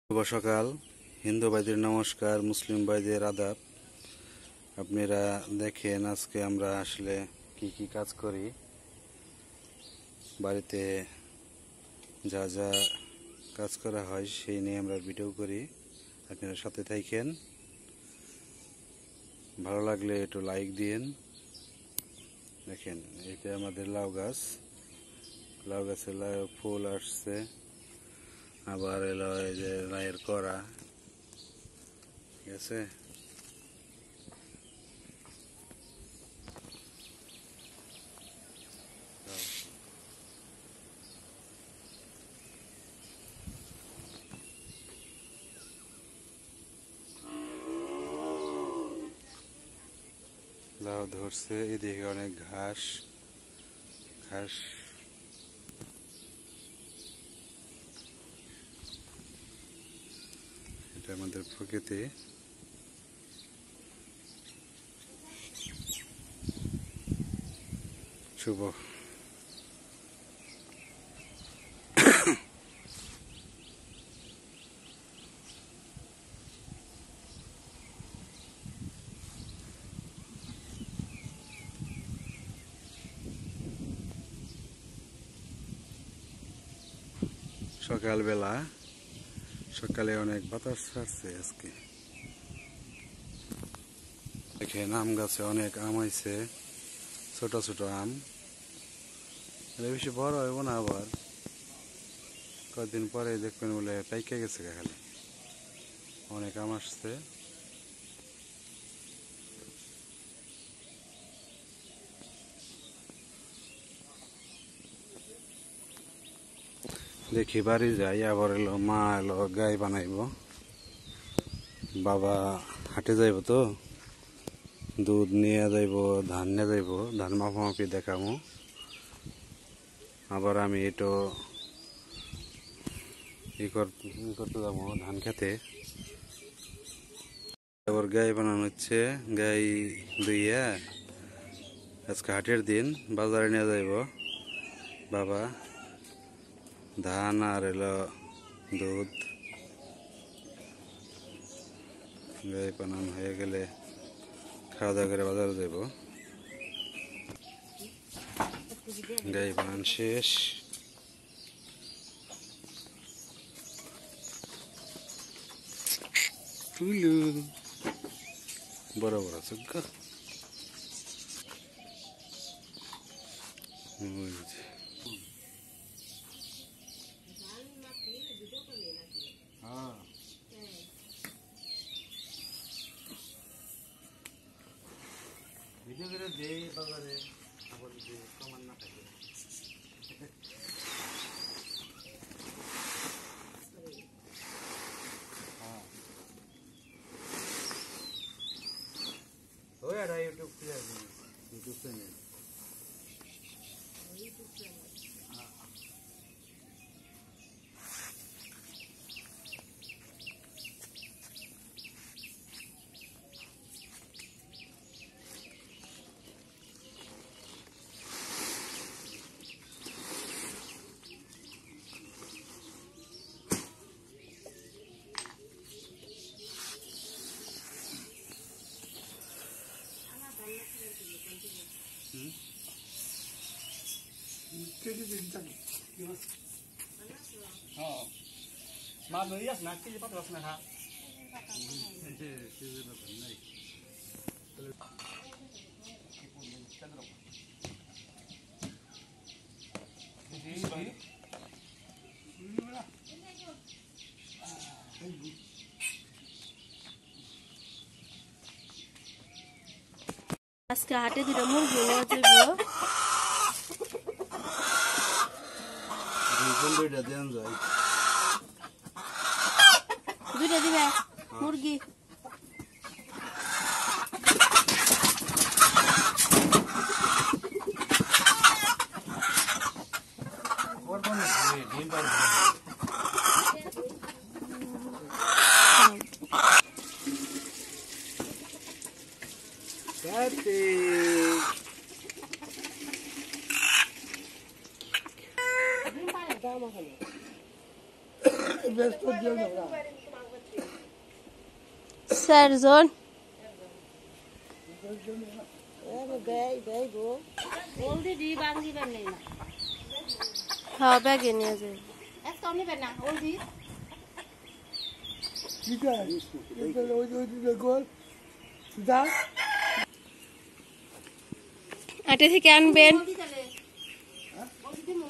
শুভ সকাল। হিন্দু ভাইদের নমস্কার, মুসলিম ভাইদের আদাব। আপনারা দেখেন আজকে আমরা আসলে কি কি কাজ করি, বাড়িতে যা যা কাজ করা হয় সেই নিয়ে আমরা ভিডিও করি। আপনারা সাথে থাকেন, ভালো লাগলে একটু লাইক দিন। দেখেন এটা আমাদের লাউ গাছ, লাউ গাছে লাউ ফুল আসছে, আবার এলো এই যে লাউয়ের কড়া, ঠিক আছে। লাউ ধরছে, এদিকে অনেক ঘাস ঘাস এটা আমাদের প্রকৃতি। শুভ সকালবেলা, সকালে অনেক বাতাস ছাড়ছে আজকে। দেখেন আম গাছে অনেক আম হয়েছে, ছোট ছোট আম, বেশি বড় হইব না, আবার কয়েকদিন পরে দেখবেন বলে পাইকে গেছে খালি, অনেক আম আসছে। দেখি বাড়ি যাই, আবার এলো মা এলো গাই বানাইব, বাবা হাটে যাইব, তো দুধ নিয়ে যাইব, ধান নিয়ে যাইব, ধান মাপামাপি দেখাবো। আবার আমি একটু করতে যাবো ধান খেতে। আবার গাই বানানো হচ্ছে, গাই দুইয়া আজকে হাটের দিন, বাজারে নিয়ে যাইব বাবা। ধান আর এলো দুধ, গাই বানানো হয়ে গেলে খাওয়া দাওয়া করে বাজারে যাইব। গাই বানান শেষ। বড় বড় চুক্কা, ভিডিও করে দে বাজারে, আবার যে কমান না থাকে। ওই আর ইউটিউব খুলে দিন, ইউটিউব চ্যানেল। মা লই আস না, কেজি পাতা আস না খা। আজকে হাটে দুটো মুরগি নেওয়া যাইব। দুইটা দেন যায়, দুইটা দিবে মুরগি। চারজন হ্যাঁ ব্যাগে নিয়ে যাই আটে থেকে আনবেন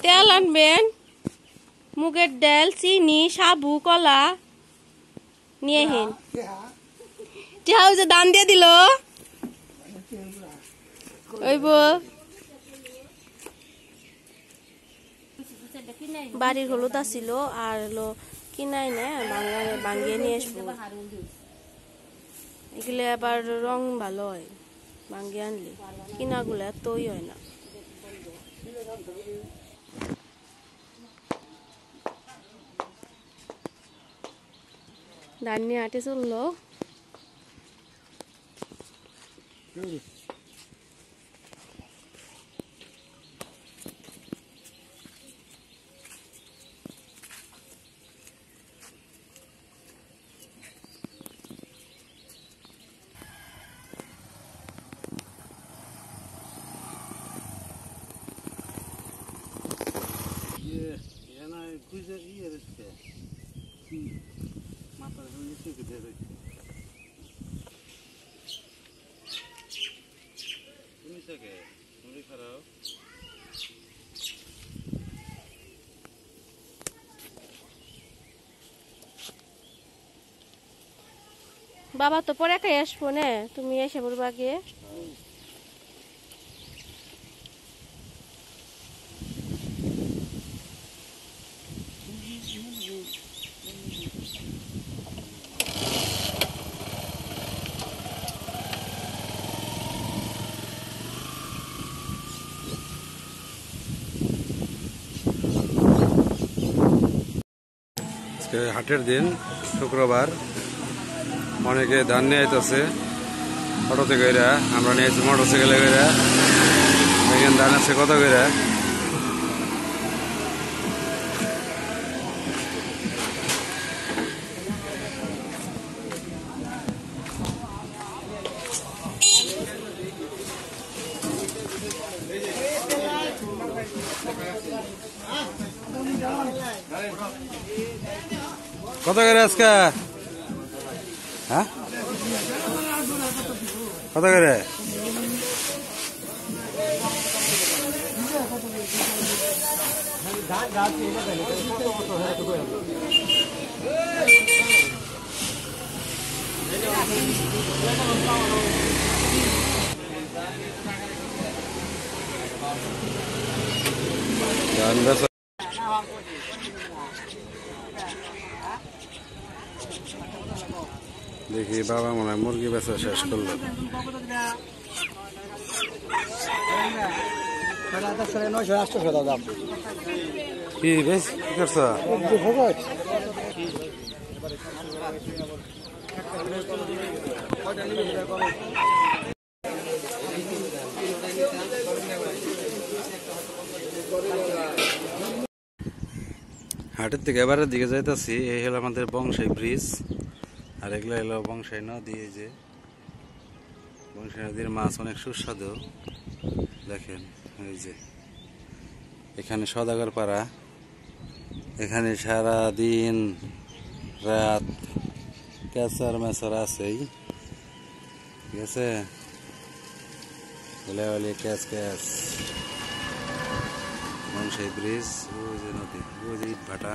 তেল আনবেন মুগের ডাল চিনি সাবু কলা নিয়ে হেন যাও যে দান দিয়ে দিল ওইব বাড়ির হলুদ আসছিল আর হলো কিনাই না ভাঙ্গিয়ে নিয়ে আসবো এগুলো আবার রং ভালো হয় ভাঙ্গিয়ে আনলে কিনাগুলো এতই হয় না ধান নিয়ে আটে চললো বাবা তো পরে একাই আসবো না তুমি এসে পড়বো আগে হাটের দিন শুক্রবার অনেকে ধান নিয়ে আইতেছে অটোতে কইরা আমরা নিয়েছি মোটরসাইকেলে কইরা এখানে ধান আছে কত কইরা কত করে আজকে হ্যাঁ কত করে দেখি বাবা মনে হয় মুরগি বেচা শেষ করলো কি বেশ কি করছ হাটের থেকে এবারের দিকে যাইতেছি এই হলো আমাদের বংশাই ব্রিজ আর এগুলো হলো বংশাই নদী এই যে বংশাই নদীর মাছ অনেক সুস্বাদু দেখেন এই যে এখানে সদাগর পাড়া এখানে সারা দিন রাত ক্যাচার ম্যাচার আছেই ঠিক আছে ক্যাচ ক্যাচ বংশাই ব্রিজ ওই যে নদী ওই যে ইট ভাটা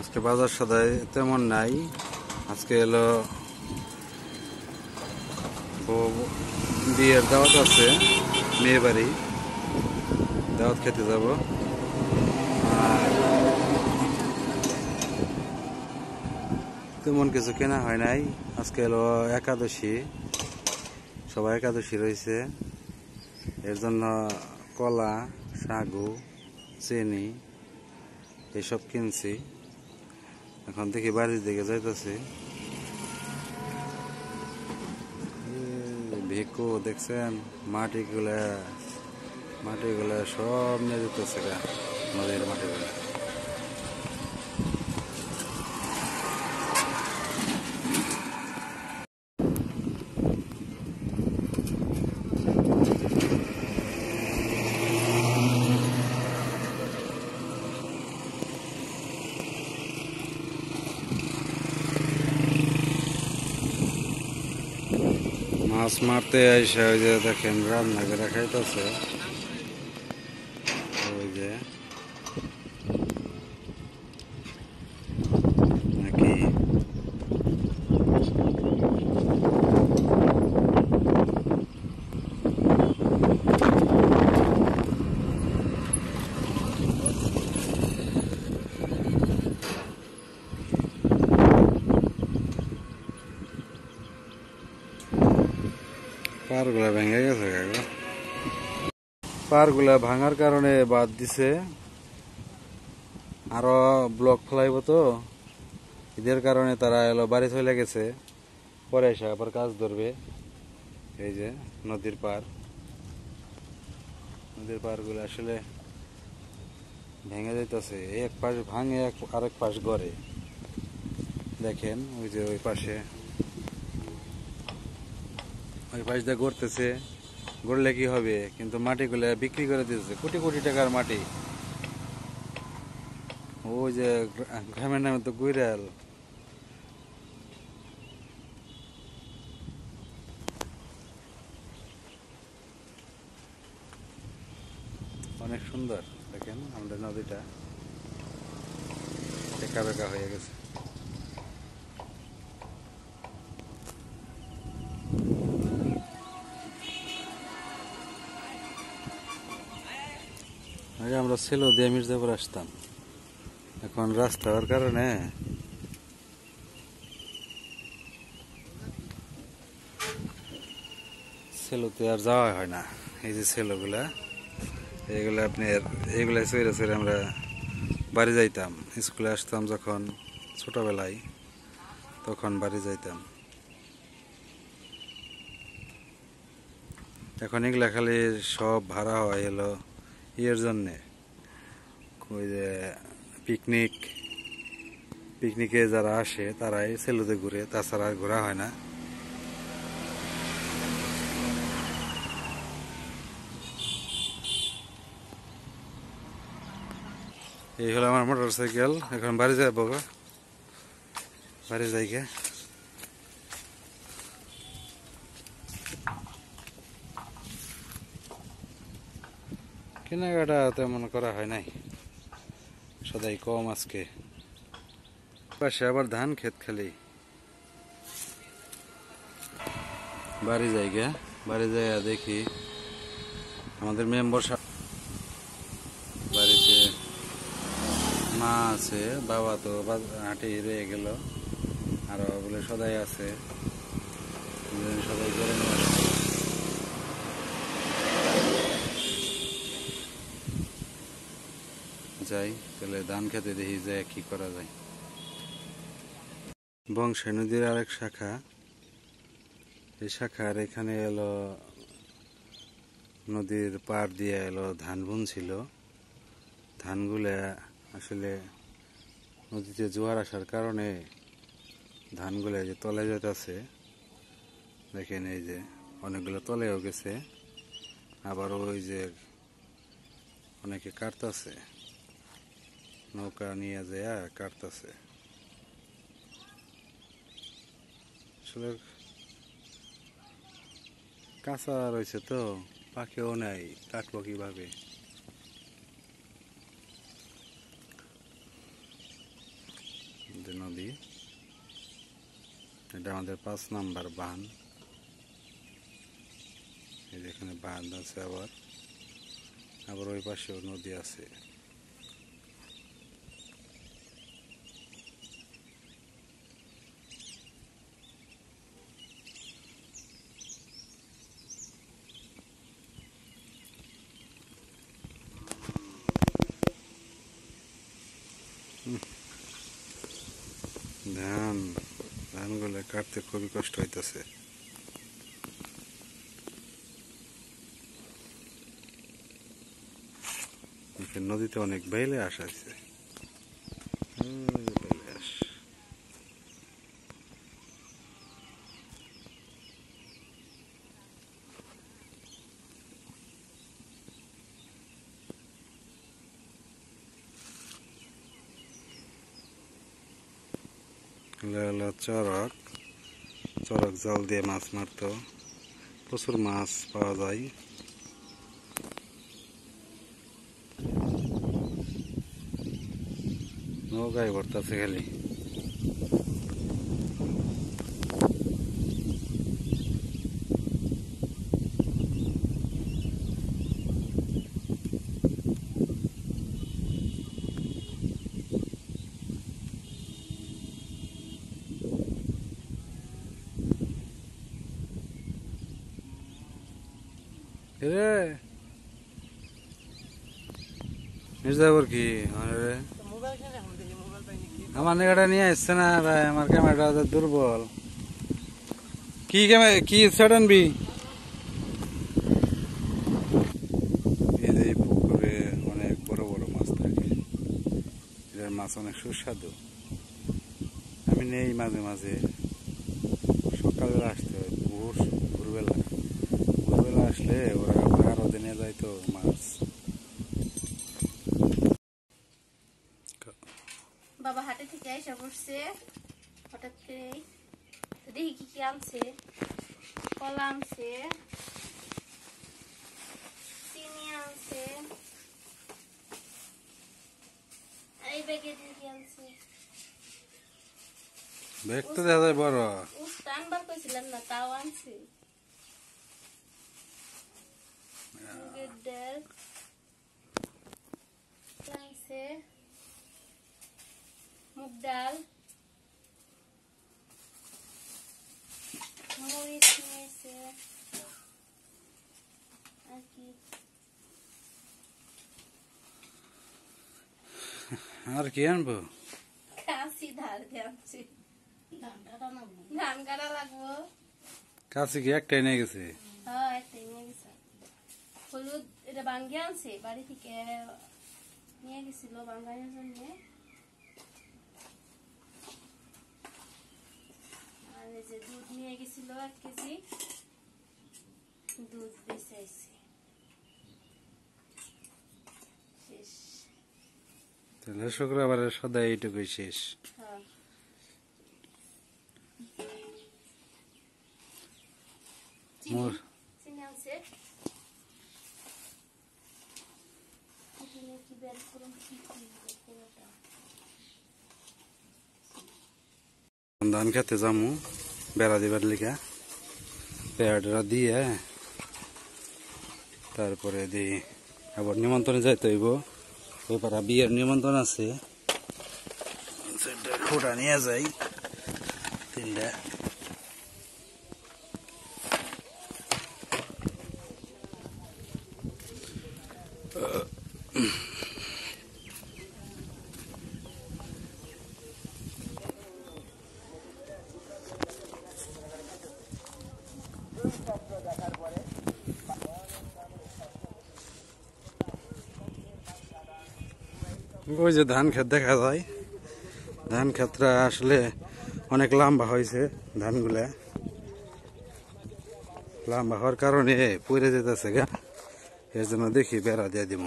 আজকে বাজার সদাই তেমন নাই আজকে এলো বিয়ের দাওয়াত আছে মেয়ে বাড়ি দাওয়াত খেতে যাব আর তেমন কিছু কেনা হয় নাই আজকে এলো একাদশী সবাই একাদশী রয়েছে এর জন্য কলা সাগু চিনি এইসব কিনছি। এখন দেখি বাড়ির দিকে যাইতেছি। ভিকু দেখছেন মাটিগুলা সব নিয়ে যেতেছে নদীর মাটিগুলা। মাছ মারতে আইসা ওই যে দেখেন রান্না করে খাইতেছে। ওই যে নাকি পাড়গুলা ভেঙে গেছে। পাড়গুলা ভাঙার কারণে বাদ দিছে, আরো ব্লক ফেলাইব তো ঈদের কারণে তারা এলো বাড়ি চলে গেছে। পরে এসে আবার কাজ ধরবে। এই যে নদীর পাড়গুলো আসলে ভেঙে যাইতেছে। এক পাশ ভাঙে আরেক পাশ গড়ে। দেখেন ওই যে ওই পাশ দিয়ে গড়তেছে। গড়লে কি হবে, কিন্তু মাটিগুলো বিক্রি করে দিতেছে, কোটি কোটি টাকার মাটি। ওই যে গ্রামের নামে তো গুইরাল। অনেক সুন্দর দেখেন আমাদের নদীটা একা বেকা হয়ে গেছে। আগে আমরা সেলো দিয়ে মির্জাপুর আসতাম, এখন রাস্তা হওয়ার কারণে সেলোতে আর যাওয়া হয় না। এই যে সেলোগুলা, এইগুলা এইগুলা সৈরে সৈরে আমরা বাড়ি যাইতাম। স্কুলে আসতাম যখন ছোটবেলায়, তখন বাড়ি যাইতাম। এখন এগুলা খালি সব ভাড়া হয় এলো ইয়ের জন্যে, ওই যে পিকনিকে যারা আসে তারাই সেলুতে ঘুরে, তাছাড়া আর ঘোরা হয় না। এই হলো আমার মোটর সাইকেল। এখন বাড়ি যাবো, বাড়ি যাই গে। কেনাকাটা তেমন করা হয় নাই, সদাই কম আজকে। পাশে আবার ধান ক্ষেত খালি। বাড়ি যাই গে, বাড়ি যাই দেখি আমাদের মেম্বার বাড়িতে মা আছে, বাবা তো হাঁটি রয়ে গেল, আরো বলে সদাই আছে, সদাই করে নিয়ে আসছে। যাই তাহলে ধান খেতে দেখি যায় কি করা যায়। বংশী নদীর আরেক শাখা, এই শাখার এখানে এলো নদীর পাড় দিয়ে এলো ধান বুনছিল। ধানগুলা আসলে নদীতে জোয়ার আসার কারণে ধানগুলা যে তলে যেতেছে, দেখেন এই যে অনেকগুলো তলেও গেছে, আবার ওই যে অনেকে কাটতেছে, নৌকা নিয়ে যায় কাটতেছে। আসলে কাঁচা রয়েছে তো, পাকেও নাই, কাটবো কিভাবে। নদী এটা আমাদের 5 নাম্বার বাঁধ। এই যেখানে বাঁধ আছে, আবার ওই পাশেও নদী আছে। ধানগুলো কাটতে খুবই কষ্ট হইতেছে। নদীতে অনেক বেলে আসছে। চরক জাল দিয়ে মাছ মারতো, প্রচুর মাছ পাওয়া যায়। নৌকায় ভরতেছে খালি। মির্জাপুর কি আমার নেগাটা নিয়ে আসছে না ভাই, আমার ক্যামেরাটা দুর্বল। কি ক্যামেরা কি সেট আনবি? এই পুকুরে অনেক বড় বড় মাছ থাকে, এটার মাছ অনেক সুস্বাদু। আমি নেই মাঝে মাঝে, সকালবেলা আসতে হয়, ভোরবেলা আসলে ওরা আরো দিনে যায় তো মাছ। বাবা হাটে থেকে এসে বসছে, হঠাৎ করে দেখি কি কি আনছে। কলা আনছে, চিনি আনছে, এই ব্যাগে কি আনছে। ব্যাগ তো দেখা যায় বড়। আনবার কইছিলাম না, তাও আনছে। মুগের ডাল আনছে, মুগ ডাল, মরিচ নিয়েছে, আর কি আর কি আনবো? কাশি ধার দিয়ে আনছে। ধান কাটা লাগবো। কাছে কি একটাই নিয়ে গেছে? হ্যাঁ, একটাই নিয়ে গেছে। হলুদ এটা বাঙ্গি আনছে, বাড়ি থেকে নিয়ে গেছিল বাঙ্গাইয়ের জন্য। আর এই যে দুধ নিয়ে গেছিল 1 কেজি, দুধ বেঁচে আইছে। শেষ। তাহলে শুক্রবারের সদাই এইটুকুই শেষ। হ্যাঁ। চিনি আনছে। কি বের করুন, কি পুরোটা। ধান খেতে যামু বেড়া দিবার লিগা, পেয়ারা দিয়ে তারপরে দিই আবার নিমন্ত্রণে যাইতে হইব। ওই পাড়া বিয়ের নিমন্ত্রণ আছে, খোটা নিয়ে যাই 3টা। ওই যে ধান ক্ষেত দেখা যায়, ধান ক্ষেতটা আসলে অনেক লম্বা হয়েছে। ধানগুলা লম্বা হওয়ার কারণে পড়ে যেতেছে গা, এর জন্য দেখি বেড়া দিয়ে দিব।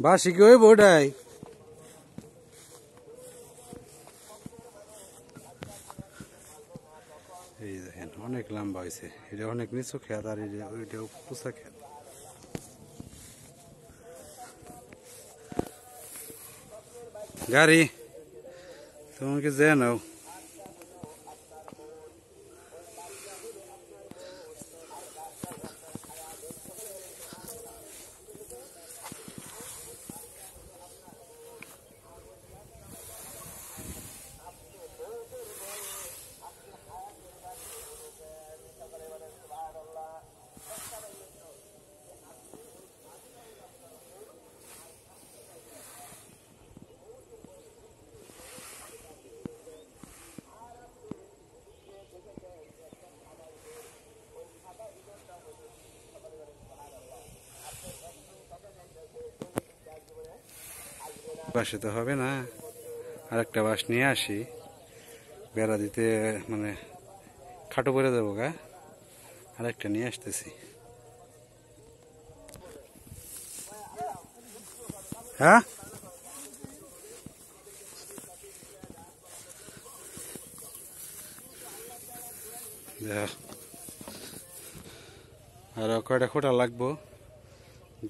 বাসি কি ওই বোটাই এই দেখেন অনেক লম্বা হয়েছে, এটা অনেক নিচু খেত, আর ওইটা পুষা খেত। গাড়ি তোমাকে যে নাও। বাসে তো হবে না, আরেকটা বাস নিয়ে আসি, বেড়া দিতে মানে খাটো করে দেবো গা, আরেকটা নিয়ে আসতেছি। হ্যাঁ আর কয়টা খোটা লাগবো,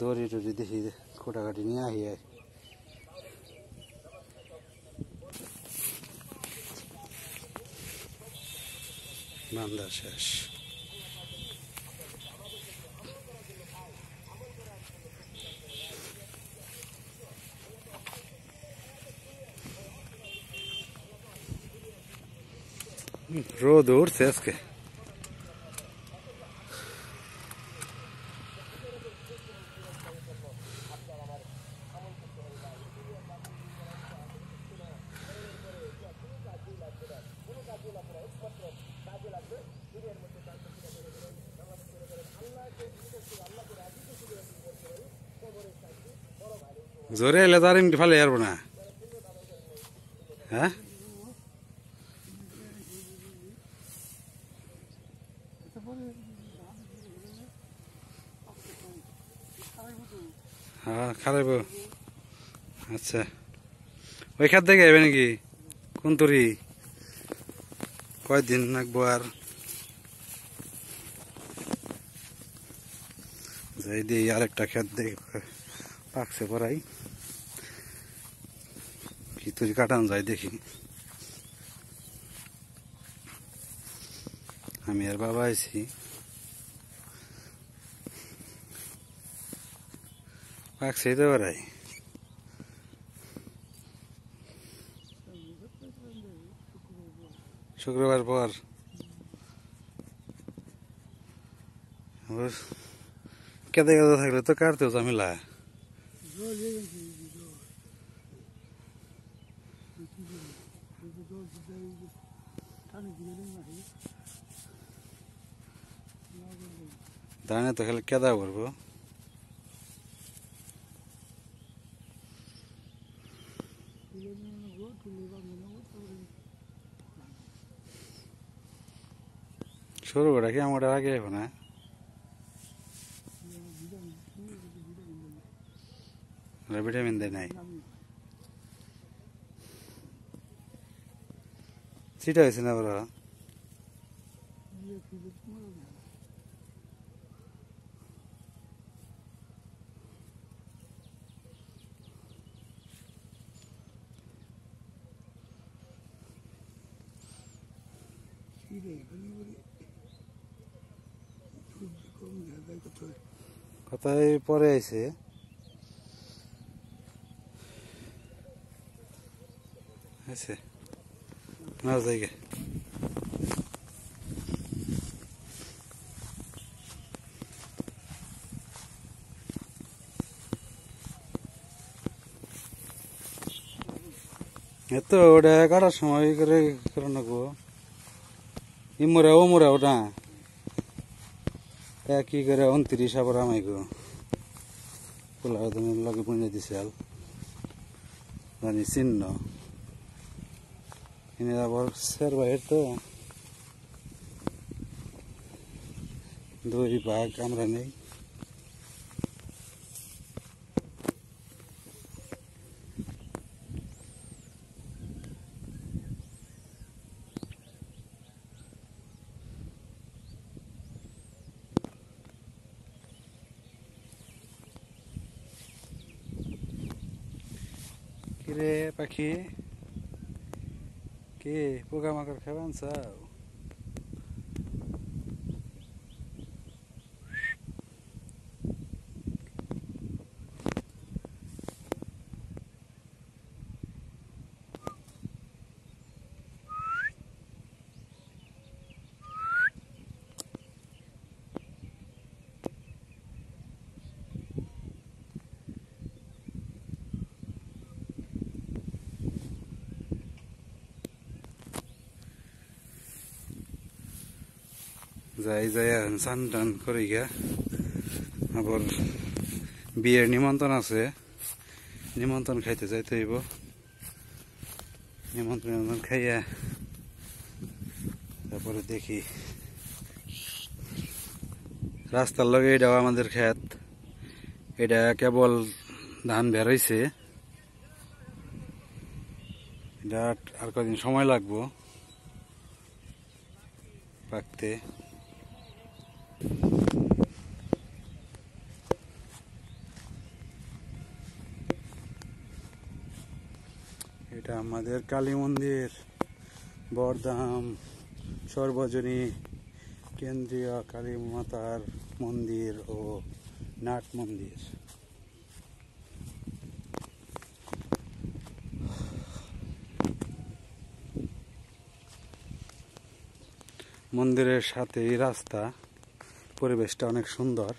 দড়ি টড়ি দেখি খোটাখাটি নিয়ে আহি। বান্দা শেষ। রোদ উঠছে আজকে। জোরে এলে তার এমনি ফালে পারবো না। হ্যাঁ হ্যাঁ খারাপ। আচ্ছা ওই খাত থেকে যাবে নাকি? কোন তরি কয়দিন লাগবো? আর যাই দিয়ে আরেকটা খেত দেখে পাকছে পরাই কি তরি কাটানো যায় দেখি। আমি আর বাবা আইছি, পাকছে তো পরাই। শুক্রবার পর কেদে কেদে থাকলে তো কাটতেও ঝামেলা। ধানে তো খালি কেদা করবো। সরু গোটা কি আমার আগে হবে না? ভিটামিন দেয় নাই, চিটা হয়েছে না বড়। কথাই পরে আইছে আছে না জায়গা। এত ওটা কাটার সময় করে করে নেবো, ইমরা ও মোরা ওটা কি করে 29 আবার আমাইগো পোলা তুমি লগে বুঝে দিছাল জানি চিহ্ন এনে আবার স্যার বাইর তো 2 ভাগ আমরা নেই। কিরে পাখি কে পোকামাকড় খাবেন চাও? যাই যাই স্নান টান করি গা, আবার বিয়ের নিমন্ত্রণ আছে, নিমন্ত্রণ খাইতে যাইতে হইব। নিমন্ত্রণ খাইয়া তারপরে দেখি। রাস্তার লগে এটাও আমাদের ক্ষেত, এটা কেবল ধান বের হইছে, এটা আর কদিন সময় লাগবো পাকতে। এটা আমাদের কালী মন্দির, বরদাম সর্বজনী কেন্দ্রীয় কালী মাতার মন্দির ও নাট মন্দির। মন্দিরের সাথেই রাস্তা, পরিবেশটা অনেক সুন্দর।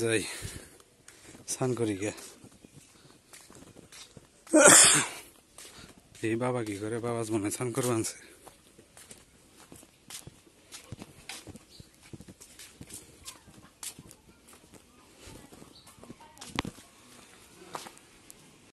যাই স্নান করি গে। এই বাবা কি করে, বাবা মনে স্নান করবো আনছে।